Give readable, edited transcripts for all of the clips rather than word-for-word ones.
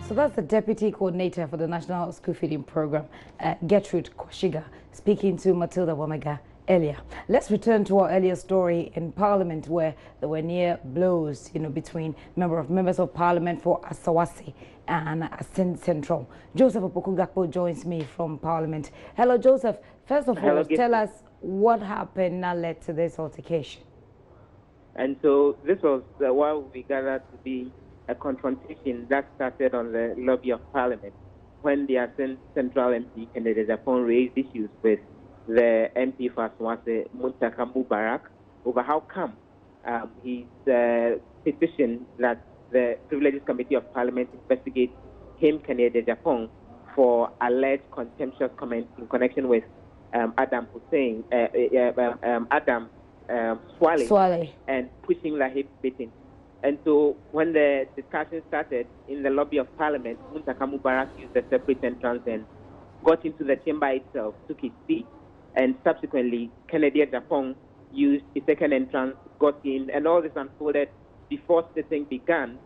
So that's the Deputy Coordinator for the National School Feeding Program, Gertrude Kwashiga, speaking to Matilda Wamega earlier. Let's return to our earlier story in Parliament, where there were near blows, between members of Parliament for Asawasi and Asin Central. Joseph Opokugakpo joins me from Parliament. Hello, Joseph. First of all, tell us what happened that led to this altercation. And so this was what we gathered to be a confrontation that started on the lobby of Parliament when the Asin Central MP and the Agyapong raised issues with the MP for Asawasi, Muntaka Mubaraka, over how come his petition that the Privileges Committee of Parliament investigate him, Kennedy Agyapong, for alleged contemptuous comments in connection with Adam Hussein, Adam Swale, and pushing the hip beating. And so when the discussion started in the lobby of Parliament, Muntaka Mubaraka used a separate entrance and got into the chamber itself, took his seat, and subsequently Kennedy Agyapong used a second entrance, got in, and all this unfolded before sitting began,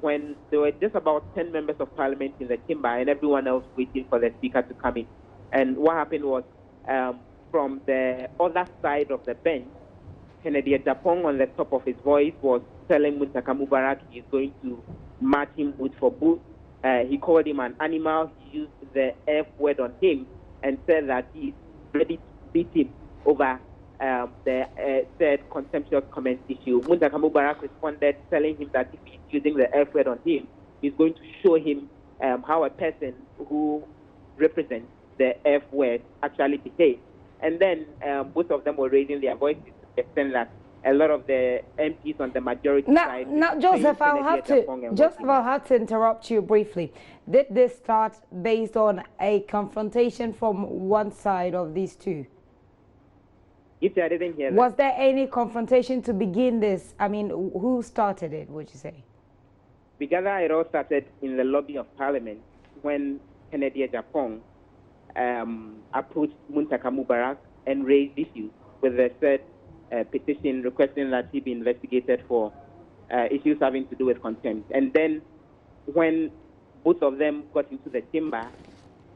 when there were just about 10 members of Parliament in the chamber and everyone else waiting for the speaker to come in. And what happened was, from the other side of the bench, Kennedy Agyapong, on the top of his voice, was telling Muntaka Mubaraka he is going to match him boot for boot. He called him an animal. He used the F word on him and said that he is ready to beat him over the said contemptuous comment issue. Muntaka Mubaraka responded, telling him that if he's using the F word on him, he's going to show him how a person who represents the F word actually behaves. And then both of them were raising their voices to the extent that a lot of the MPs on the majority side... Now, Joseph, I'll have to interrupt you briefly. Did this start based on a confrontation from one side of these two? Yes, I didn't hear that. Was there any confrontation to begin this? I mean, who started it, would you say? Because it all started in the lobby of Parliament when Kennedy Agyapong approached Muntaka Mubaraka and raised issues with the said petition requesting that he be investigated for issues having to do with contempt. And then when both of them got into the chamber,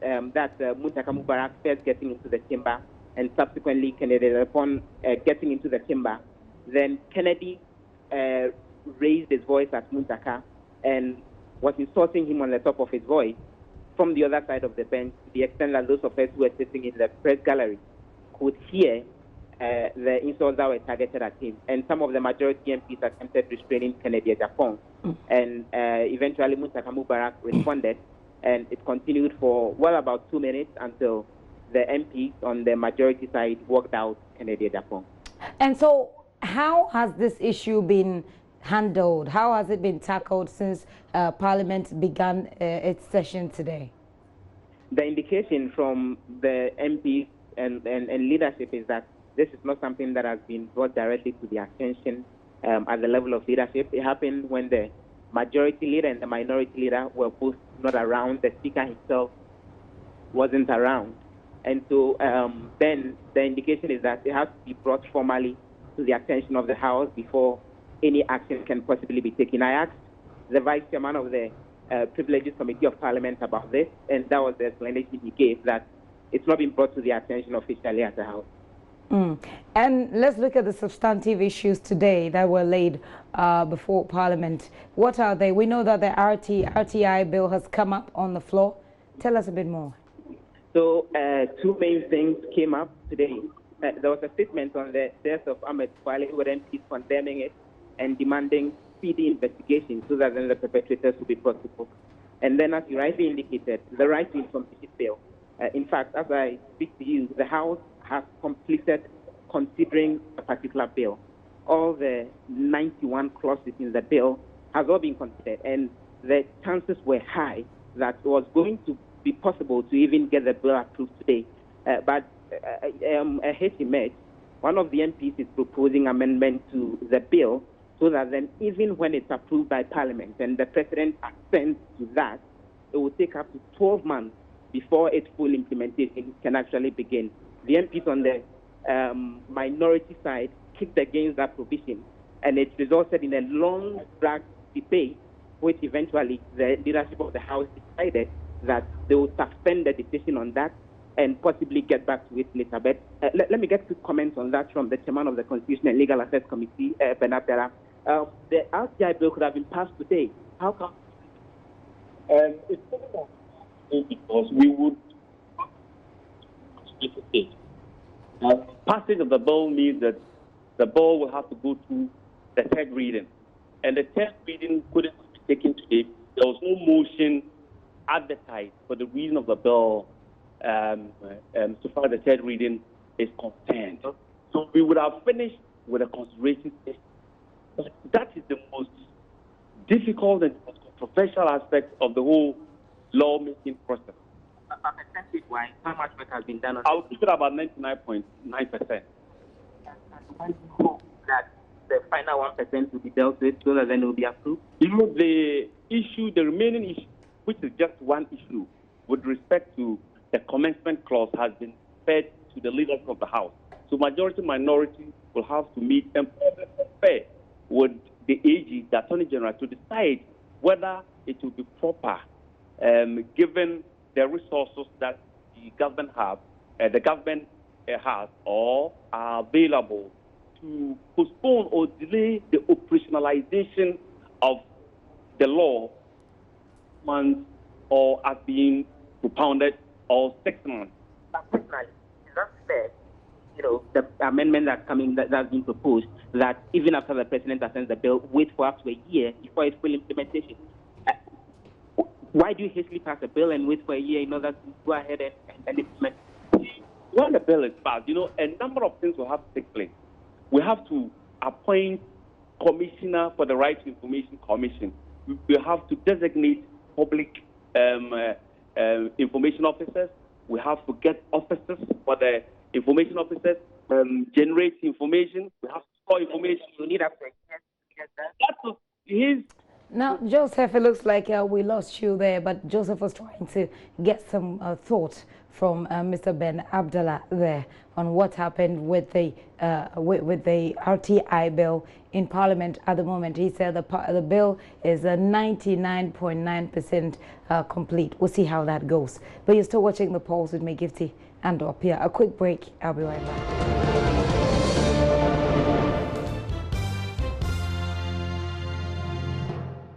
Muntaka Mubaraka first getting into the chamber and subsequently Kennedy upon getting into the chamber, then Kennedy raised his voice at Muntaka and was insulting him on the top of his voice from the other side of the bench, to the extent that those of us who were sitting in the press gallery could hear the insults that were targeted at him. And some of the majority MPs attempted restraining Kennedy Agyapong. And eventually Muntaka Mubaraka responded, and it continued for well about 2 minutes until the MPs on the majority side walked out Kennedy Agyapong. And so how has this issue been handled? How has it been tackled since Parliament began its session today? The indication from the MPs and leadership is that this is not something that has been brought directly to the attention at the level of leadership. It happened when the majority leader and the minority leader were both not around. The speaker himself wasn't around. And so then the indication is that it has to be brought formally to the attention of the House before any action can possibly be taken. I asked the Vice Chairman of the Privileges Committee of Parliament about this, and that was the explanation he gave, that it's not been brought to the attention officially at the House. And let's look at the substantive issues today that were laid before Parliament. What are they? We know that the RTI bill has come up on the floor. Tell us a bit more. So two main things came up today. There was a statement on the death of Ahmed Swale, who then is condemning it and demanding speedy investigation so that then the perpetrators will be brought to book. And then, as you rightly indicated, the right to information bill. In fact, as I speak to you, the House has completed considering a particular bill. All the 91 clauses in the bill has all been considered, and the chances were high that it was going to be possible to even get the bill approved today. But a hit emerged. One of the MPs is proposing amendment to the bill so that then even when it's approved by Parliament and the President assents to that, it will take up to 12 months before its full implementation can actually begin. The MPs on the minority side kicked against that provision, and it resulted in a long drag debate which eventually the leadership of the House decided that they would suspend the decision on that and possibly get back to it later. But let me get quick comments on that from the chairman of the Constitutional and Legal Affairs Committee, Ben Abdallah. The RTI bill could have been passed today. How come? It's because we would passage of the bill means that the bill will have to go through the third reading, and the third reading couldn't be taken today. There was no motion advertised for the reading of the bill so far as the third reading is concerned. So we would have finished with a consideration session. But that is the most difficult and most controversial aspect of the whole lawmaking process. Percentage-wise, how much work has been done on I would give it about 99.9%. Hope that the final 1% will be dealt with so that then it will be approved? You know, the remaining issue, which is just one issue, with respect to the commencement clause, has been fed to the leaders of the House. So majority minority will have to meet and fair with the AG, the Attorney General, to decide whether it will be proper, given the resources that the government has or are available, to postpone or delay the operationalization of the law months or as being propounded or 6 months. Personally, is that fair? You know, the amendment that's been proposed, that even after the president assents the bill, wait for up to a year before its full implementation. Why do you hastily pass a bill and wait for a year in order to go ahead and implement? When the bill is passed, a number of things will have to take place. We have to appoint commissioner for the Right to Information Commission. We have to designate public information officers. We have to get officers for the information officers, generate information. We have to store information. You need up to a year to get that. Now, Joseph, it looks like we lost you there, but Joseph was trying to get some thought from Mr. Ben Abdallah there on what happened with the RTI bill in Parliament at the moment. He said the bill is 99.9% complete. We'll see how that goes. But you're still watching The Pulse with me, Gifty and Opia. A quick break. I'll be right back.